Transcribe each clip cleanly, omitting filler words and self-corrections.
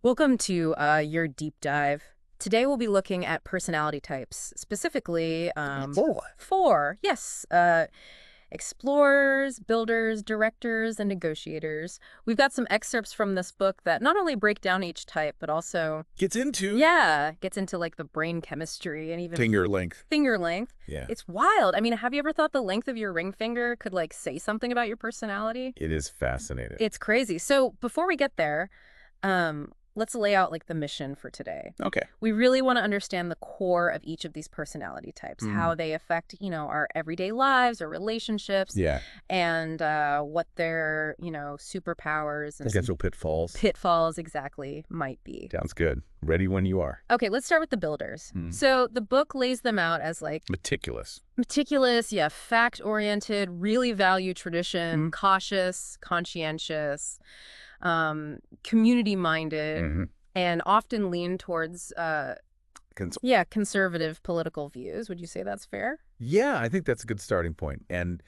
Welcome to your deep dive. Today we'll be looking at personality types, specifically Four. four. Yes, explorers, builders, directors, and negotiators. We've got some excerpts from this book that not only break down each type, but also, Gets into yeah, gets into like the brain chemistry and even finger length. finger length. Yeah. It's wild. I mean, have you ever thought the length of your ring finger could like say something about your personality? It is fascinating. It's crazy. So before we get there, let's lay out like the mission for today. Okay. We really want to understand the core of each of these personality types, Mm. how they affect, our everyday lives or relationships, Yeah. and what their, superpowers and Potential pitfalls. pitfalls exactly might be. Sounds good. Ready when you are. Okay, let's start with the builders. Hmm. So the book lays them out as like Meticulous. meticulous, yeah, fact-oriented, really value tradition, cautious, conscientious, community-minded, Hmm. and often lean towards, conservative political views. Would you say that's fair? Yeah, I think that's a good starting point. And,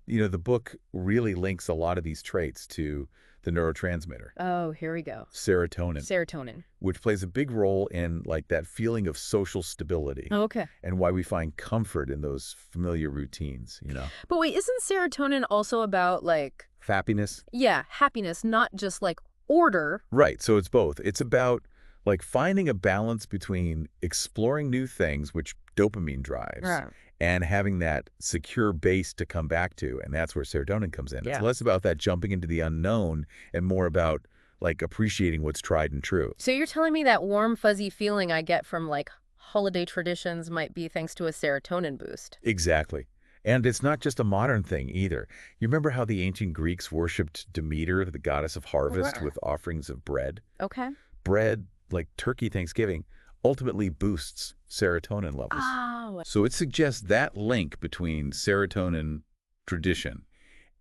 the book really links a lot of these traits to the neurotransmitter, Oh, here we go. serotonin, Serotonin. which plays a big role in like that feeling of social stability Oh, okay. and why we find comfort in those familiar routines. But wait, isn't serotonin also about like, Happiness. yeah, happiness, not just like order? Right. So it's both. It's about like finding a balance between exploring new things, which dopamine drives, Right. and having that secure base to come back to. And that's where serotonin comes in. Yeah. It's less about that jumping into the unknown and more about like appreciating what's tried and true. So you're telling me that warm, fuzzy feeling I get from like holiday traditions might be thanks to a serotonin boost? Exactly. And it's not just a modern thing either. You remember how the ancient Greeks worshipped Demeter, the goddess of harvest, Right. with offerings of bread? Okay. Bread, like turkey Thanksgiving, ultimately boosts serotonin levels. Oh, So it suggests that link between serotonin tradition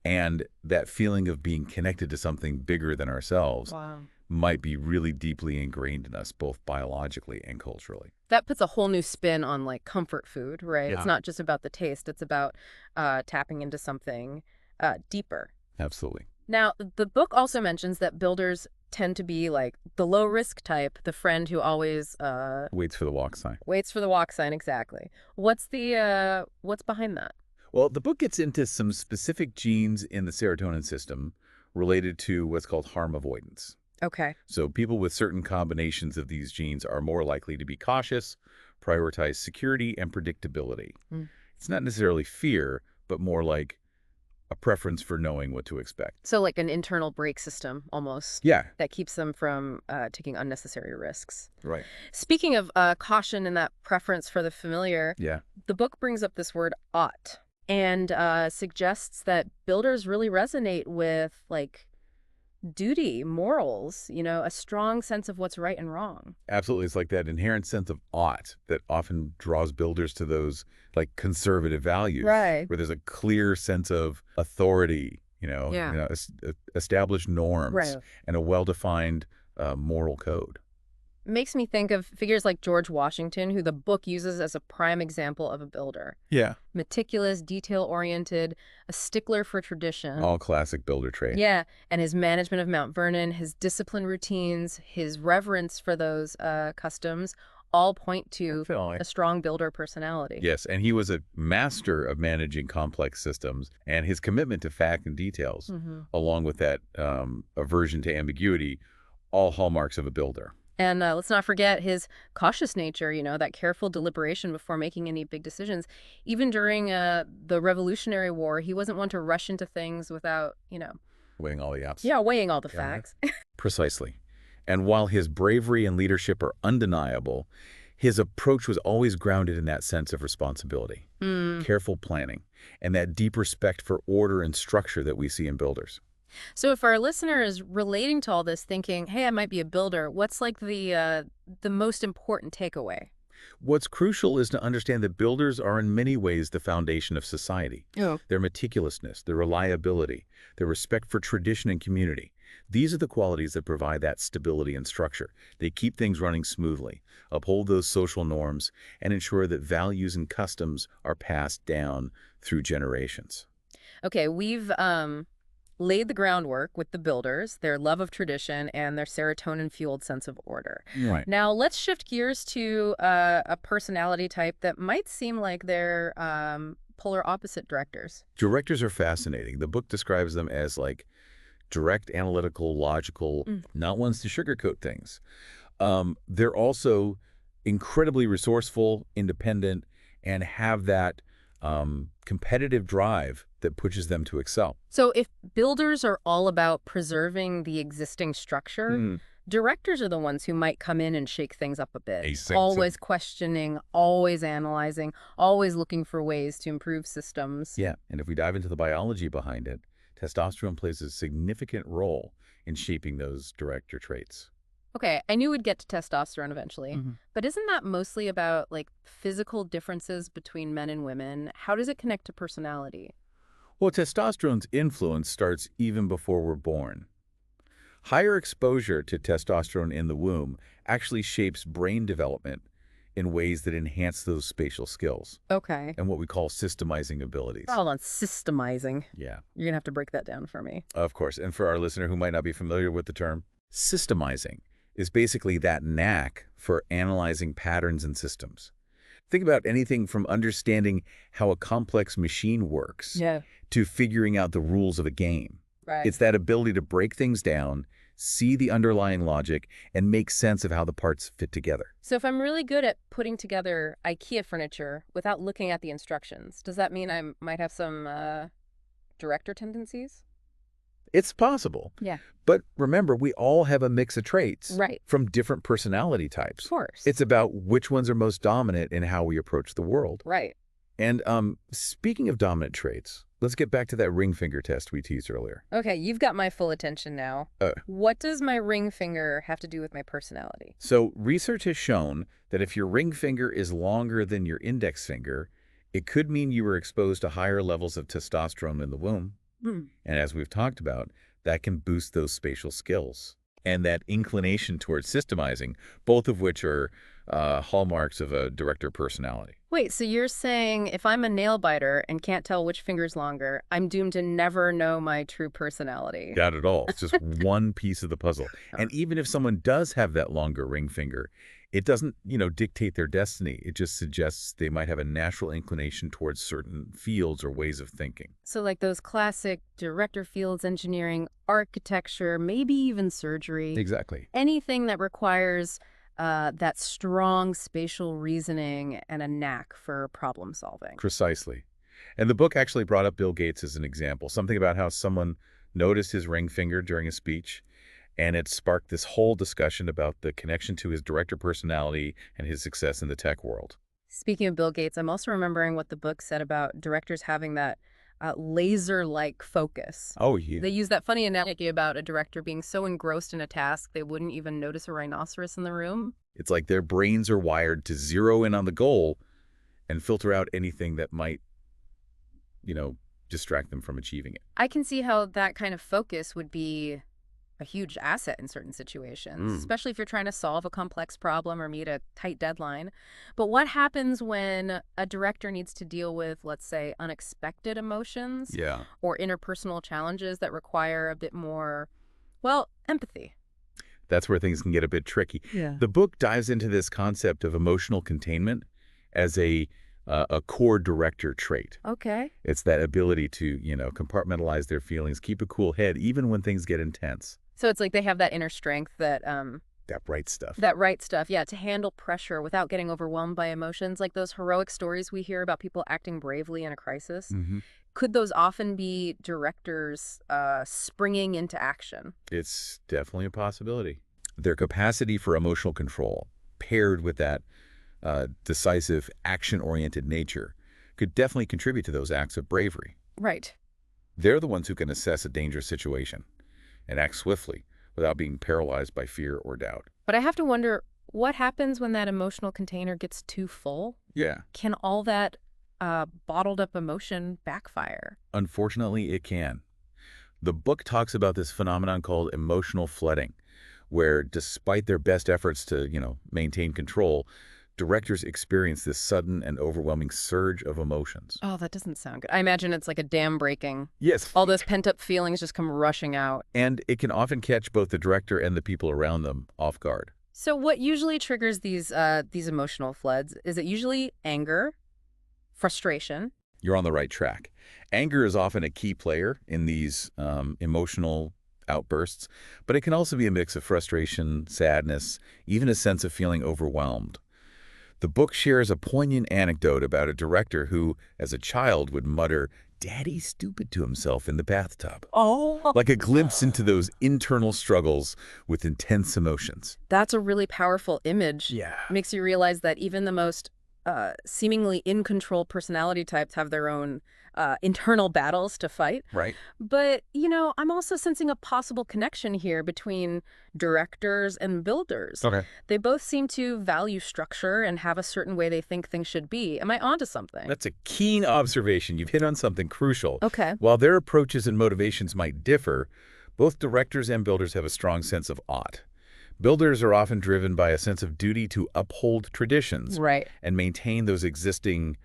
and that feeling of being connected to something bigger than ourselves wow. might be really deeply ingrained in us, both biologically and culturally. That puts a whole new spin on like comfort food, right? It's Yeah. not just about the taste, it's about tapping into something deeper. Absolutely. Now, the book also mentions that builders tend to be like the low risk type, the friend who always Waits for the walk sign. waits for the walk sign. Exactly. What's behind that? Well, the book gets into some specific genes in the serotonin system related to what's called harm avoidance. Okay. So people with certain combinations of these genes are more likely to be cautious, prioritize security and predictability. Mm. It's not necessarily fear, but more like a preference for knowing what to expect. So like an internal brake system almost Yeah, that keeps them from taking unnecessary risks. right. Speaking of caution and that preference for the familiar, Yeah. the book brings up this word ought and suggests that builders really resonate with like duty, morals, a strong sense of what's right and wrong. Absolutely. It's like that inherent sense of ought that often draws builders to those like conservative values. Right. Where there's a clear sense of authority, Yeah. established norms Right. and a well-defined moral code. Makes me think of figures like George Washington, who the book uses as a prime example of a builder. Yeah. Meticulous, detail-oriented, a stickler for tradition. All classic builder trait. Yeah, and his management of Mount Vernon, his discipline routines, his reverence for those customs all point to Definitely. a strong builder personality. Yes, and he was a master of managing complex systems, and his commitment to fact and details, along with that aversion to ambiguity, all hallmarks of a builder. And let's not forget his cautious nature, that careful deliberation before making any big decisions. Even during the Revolutionary War, he wasn't one to rush into things without, Weighing all the odds. weighing all the Yeah. facts. Precisely. And while his bravery and leadership are undeniable, his approach was always grounded in that sense of responsibility, careful planning, and that deep respect for order and structure that we see in builders. So if our listener is relating to all this thinking, hey, I might be a builder, what's like the most important takeaway? What's crucial is to understand that builders are in many ways the foundation of society. Oh. Their meticulousness, their reliability, their respect for tradition and community. These are the qualities that provide that stability and structure. They keep things running smoothly, uphold those social norms, and ensure that values and customs are passed down through generations. Okay, we've laid the groundwork with the builders, their love of tradition, and their serotonin-fueled sense of order. Right. Now, let's shift gears to a personality type that might seem like they're polar opposite directors. Directors are fascinating. The book describes them as like direct, analytical, logical, Mm. not ones to sugarcoat things. They're also incredibly resourceful, independent, and have that competitive drive that pushes them to excel. So if builders are all about preserving the existing structure, Mm. directors are the ones who might come in and shake things up a bit. Exactly. Always questioning, always analyzing, always looking for ways to improve systems. Yeah, and if we dive into the biology behind it, testosterone plays a significant role in shaping those director traits. Okay, I knew we'd get to testosterone eventually, Mhm. but isn't that mostly about like physical differences between men and women? How does it connect to personality? Well, testosterone's influence starts even before we're born. Higher exposure to testosterone in the womb actually shapes brain development in ways that enhance those spatial skills Okay. and what we call systemizing abilities. Hold on, systemizing. Yeah, You're gonna have to break that down for me. of course. And for our listener who might not be familiar with the term, systemizing is basically that knack for analyzing patterns and systems. Think about anything from understanding how a complex machine works Yeah. to figuring out the rules of a game. Right. It's that ability to break things down, see the underlying logic, and make sense of how the parts fit together. So if I'm really good at putting together IKEA furniture without looking at the instructions, does that mean I might have some director tendencies? It's possible. Yeah. But remember, we all have a mix of traits Right. from different personality Of types. course. It's about which ones are most dominant in how we approach the world. right. And speaking of dominant traits, let's get back to that ring finger test we teased earlier. Okay, you've got my full attention now. What does my ring finger have to do with my personality? So research has shown that if your ring finger is longer than your index finger, it could mean you were exposed to higher levels of testosterone in the womb. Hmm. And as we've talked about, that can boost those spatial skills and that inclination towards systemizing, both of which are hallmarks of a director personality. Wait, so you're saying if I'm a nail biter and can't tell which finger's longer, I'm doomed to never know my true personality? Not at all. It's just one piece of the puzzle. And even if someone does have that longer ring finger, it doesn't, dictate their destiny. It just suggests they might have a natural inclination towards certain fields or ways of thinking. So like those classic director fields, engineering, architecture, maybe even surgery. Exactly. Anything that requires that strong spatial reasoning and a knack for problem solving. Precisely. And the book actually brought up Bill Gates as an example, something about how someone noticed his ring finger during a speech, and it sparked this whole discussion about the connection to his director personality and his success in the tech world. Speaking of Bill Gates, I'm also remembering what the book said about directors having that laser-like focus. Oh, yeah. They use that funny analogy about a director being so engrossed in a task they wouldn't even notice a rhinoceros in the room. It's like their brains are wired to zero in on the goal and filter out anything that might, distract them from achieving it. I can see how that kind of focus would be a huge asset in certain situations, especially if you're trying to solve a complex problem or meet a tight deadline. But what happens when a director needs to deal with, let's say, unexpected emotions Yeah. or interpersonal challenges that require a bit more, well, empathy? That's where things can get a bit tricky. Yeah. The book dives into this concept of emotional containment as a core director trait. Okay. It's that ability to, compartmentalize their feelings, keep a cool head, even when things get intense. So it's like they have that inner strength that That right stuff. that right stuff, yeah, to handle pressure without getting overwhelmed by emotions, like those heroic stories we hear about people acting bravely in a crisis. Mhm. Could those often be directors springing into action? It's definitely a possibility. Their capacity for emotional control, paired with that decisive, action-oriented nature, could definitely contribute to those acts of bravery. Right. They're the ones who can assess a dangerous situation and act swiftly without being paralyzed by fear or doubt. But I have to wonder, what happens when that emotional container gets too full? Yeah. Can all that bottled up emotion backfire? Unfortunately, it can. The book talks about this phenomenon called emotional flooding, where despite their best efforts to, maintain control, directors experience this sudden and overwhelming surge of emotions. Oh, that doesn't sound good. I imagine it's like a dam breaking. Yes. All those pent-up feelings just come rushing out. And it can often catch both the director and the people around them off guard. So what usually triggers these emotional floods? Is it usually anger, frustration? You're on the right track. Anger is often a key player in these emotional outbursts, but it can also be a mix of frustration, sadness, even a sense of feeling overwhelmed. The book shares a poignant anecdote about a director who, as a child, would mutter, "Daddy's stupid," to himself in the bathtub. Oh, Like a glimpse into those internal struggles with intense emotions. that's a really powerful image. Yeah. Makes you realize that even the most seemingly in-control personality types have their own internal battles to fight. Right. But, I'm also sensing a possible connection here between directors and builders. Okay. They both seem to value structure and have a certain way they think things should be. Am I onto something? That's a keen observation. You've hit on something crucial. Okay. While their approaches and motivations might differ, both directors and builders have a strong sense of ought. Builders are often driven by a sense of duty to uphold traditions Right. and maintain those existing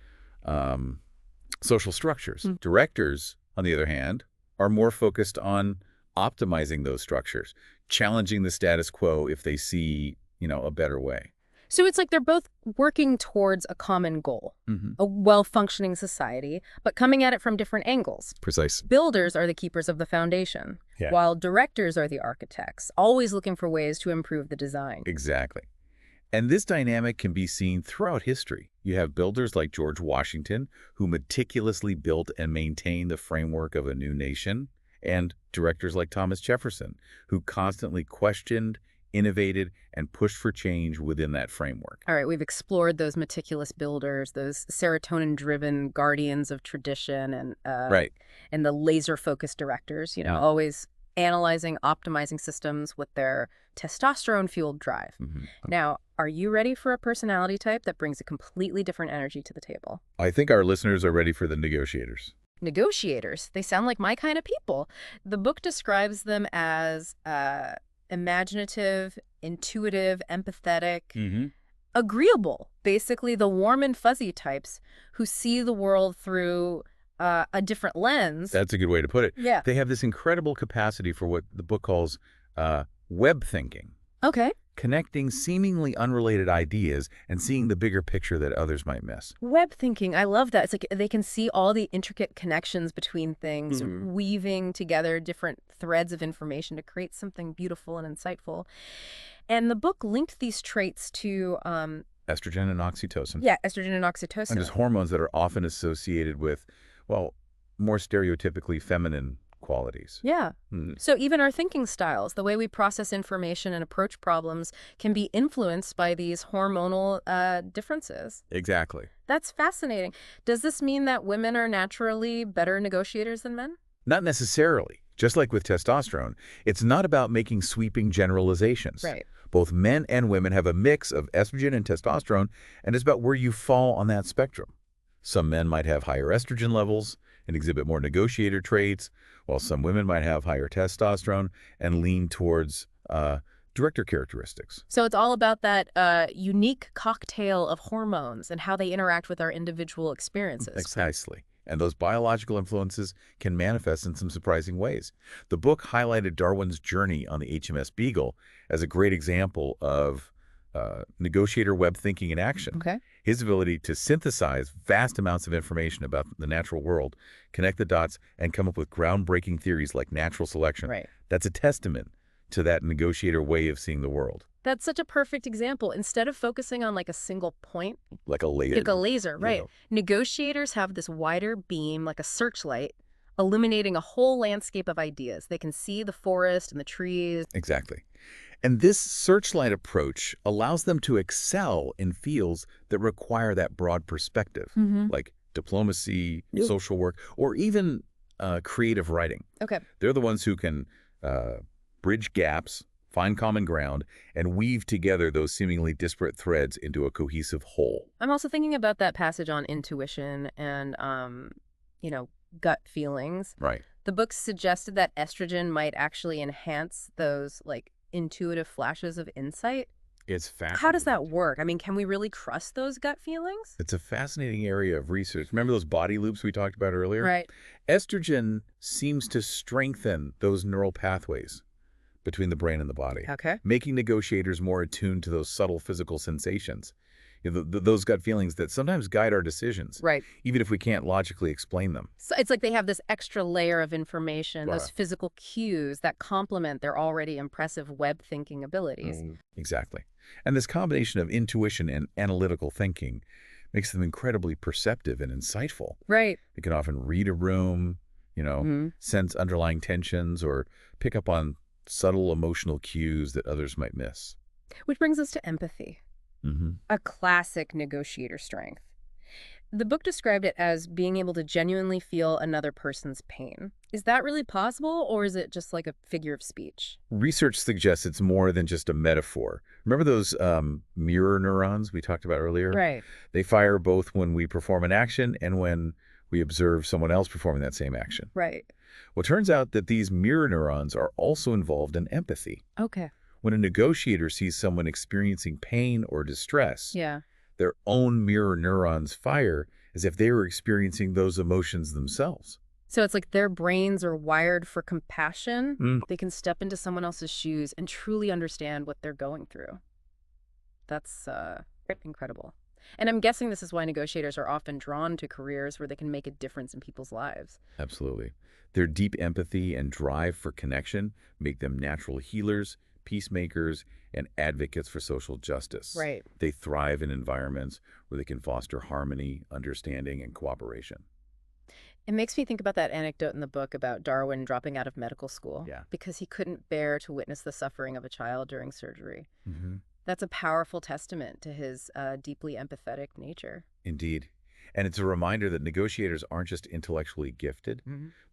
social structures. Mm. Directors, on the other hand, are more focused on optimizing those structures, challenging the status quo if they see, a better way. So it's like they're both working towards a common goal, a well-functioning society, but coming at it from different angles. Precise. Builders are the keepers of the foundation, Yeah. while directors are the architects, always looking for ways to improve the design. Exactly. And this dynamic can be seen throughout history. You have builders like George Washington, who meticulously built and maintained the framework of a new nation, and directors like Thomas Jefferson, who constantly questioned, innovated, and pushed for change within that framework. All right, we've explored those meticulous builders, those serotonin-driven guardians of tradition, Right. and the laser-focused directors, always analyzing, optimizing systems with their testosterone-fueled drive. Now, are you ready for a personality type that brings a completely different energy to the table? I think our listeners are ready for the negotiators. Negotiators. They sound like my kind of people. The book describes them as imaginative, intuitive, empathetic, agreeable. Basically, the warm and fuzzy types who see the world through a different lens. That's a good way to put it. Yeah. They have this incredible capacity for what the book calls web thinking, Okay. connecting seemingly unrelated ideas and seeing the bigger picture that others might miss. Web thinking. I love that. It's like they can see all the intricate connections between things, weaving together different threads of information to create something beautiful and insightful. And the book linked these traits to Estrogen and oxytocin. yeah, estrogen and oxytocin. And just hormones that are often associated with, well, more stereotypically feminine qualities. Yeah. Hmm. So even our thinking styles, the way we process information and approach problems, can be influenced by these hormonal differences. Exactly. That's fascinating. Does this mean that women are naturally better negotiators than men? Not necessarily. Just like with testosterone, it's not about making sweeping generalizations. Right. Both men and women have a mix of estrogen and testosterone, and it's about where you fall on that spectrum. Some men might have higher estrogen levels and exhibit more negotiator traits, while some women might have higher testosterone and lean towards director characteristics. So it's all about that unique cocktail of hormones and how they interact with our individual experiences. Precisely. And those biological influences can manifest in some surprising ways. The book highlighted Darwin's journey on the HMS Beagle as a great example of negotiator web thinking in action. Okay. His ability to synthesize vast amounts of information about the natural world, connect the dots, and come up with groundbreaking theories like natural selection. Right. That's a testament to that negotiator way of seeing the world. That's such a perfect example. Instead of focusing on like a single point, Like a laser. like a laser, right? know. Negotiators have this wider beam, like a searchlight, illuminating a whole landscape of ideas. They can see the forest and the trees. Exactly. And this searchlight approach allows them to excel in fields that require that broad perspective, like diplomacy, Yep. social work, or even creative writing. Okay. They're the ones who can bridge gaps, find common ground, and weave together those seemingly disparate threads into a cohesive whole. I'm also thinking about that passage on intuition and, gut feelings. Right. The book suggested that estrogen might actually enhance those, like, intuitive flashes of insight. It's How does fascinating. that work? I mean, can we really trust those gut feelings? It's a fascinating area of research. Remember those body loops we talked about earlier? Right. Estrogen seems to strengthen those neural pathways between the brain and the body, Okay. making negotiators more attuned to those subtle physical sensations, those gut feelings that sometimes guide our decisions, Right. even if we can't logically explain them. So it's like they have this extra layer of information, those Right. physical cues that complement their already impressive web thinking abilities. Exactly. And this combination of intuition and analytical thinking makes them incredibly perceptive and insightful. Right. They can often read a room, Hmm. sense underlying tensions, or pick up on subtle emotional cues that others might miss. Which brings us to empathy, Hmm. a classic negotiator strength. The book described it as being able to genuinely feel another person's pain. Is that really possible, or is it just like a figure of speech? Research suggests it's more than just a metaphor. Remember those mirror neurons we talked about earlier? Right. They fire both when we perform an action and when we observe someone else performing that same action. Right. Well, it turns out that these mirror neurons are also involved in empathy. Okay. When a negotiator sees someone experiencing pain or distress, Yeah. their own mirror neurons fire as if they were experiencing those emotions themselves. So it's like their brains are wired for compassion. Mm. They can step into someone else's shoes and truly understand what they're going through. That's incredible. And I'm guessing this is why negotiators are often drawn to careers where they can make a difference in people's lives. Absolutely. Their deep empathy and drive for connection make them natural healers, peacemakers, and advocates for social justice. Right. They thrive in environments where they can foster harmony, understanding, and cooperation. It makes me think about that anecdote in the book about Darwin dropping out of medical school Yeah. because he couldn't bear to witness the suffering of a child during surgery. Hmm. That's a powerful testament to his deeply empathetic nature. Indeed. And it's a reminder that negotiators aren't just intellectually gifted,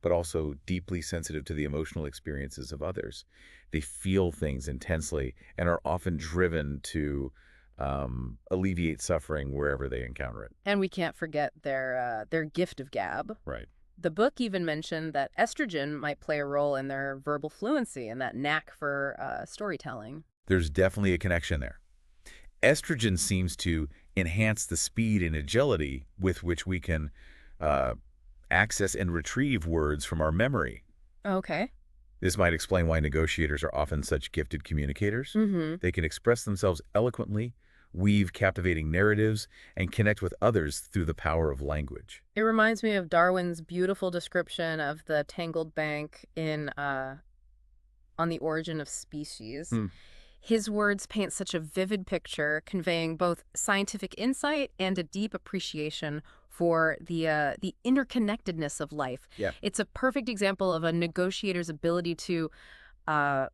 but also deeply sensitive to the emotional experiences of others. They feel things intensely and are often driven to alleviate suffering wherever they encounter it. And we can't forget their gift of gab. Right. The book even mentioned that estrogen might play a role in their verbal fluency and that knack for storytelling. There's definitely a connection there. Estrogen seems to enhance the speed and agility with which we can uh, access and retrieve words from our memory. Okay. This might explain why negotiators are often such gifted communicators. Mm-hmm. They can express themselves eloquently, weave captivating narratives, and connect with others through the power of language. It reminds me of Darwin's beautiful description of the tangled bank in On the Origin of Species. Hmm. His words paint such a vivid picture, conveying both scientific insight and a deep appreciation for the interconnectedness of life. Yeah. It's a perfect example of a negotiator's ability to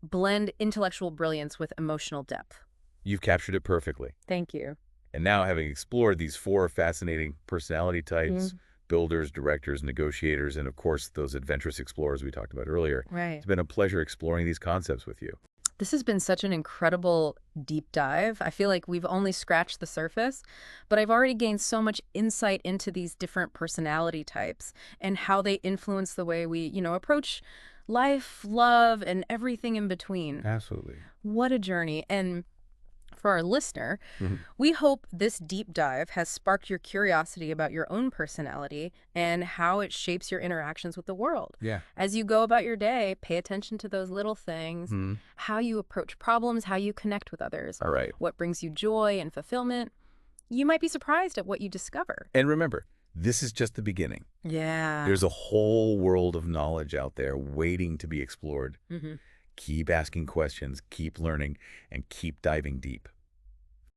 blend intellectual brilliance with emotional depth. You've captured it perfectly. Thank you. And now, having explored these four fascinating personality types, builders, directors, negotiators, and of course, those adventurous explorers we talked about earlier, Right. it's been a pleasure exploring these concepts with you. This has been such an incredible deep dive. I feel like we've only scratched the surface, but I've already gained so much insight into these different personality types and how they influence the way we, approach life, love, and everything in between. Absolutely. What a journey. And for our listener, Mhm. we hope this deep dive has sparked your curiosity about your own personality and how it shapes your interactions with the world. Yeah. As you go about your day, pay attention to those little things, Mhm. how you approach problems, how you connect with others, All right. what brings you joy and fulfillment. You might be surprised at what you discover. And remember, this is just the beginning. Yeah. There's a whole world of knowledge out there waiting to be explored. Mhm. Keep asking questions, keep learning, and keep diving deep.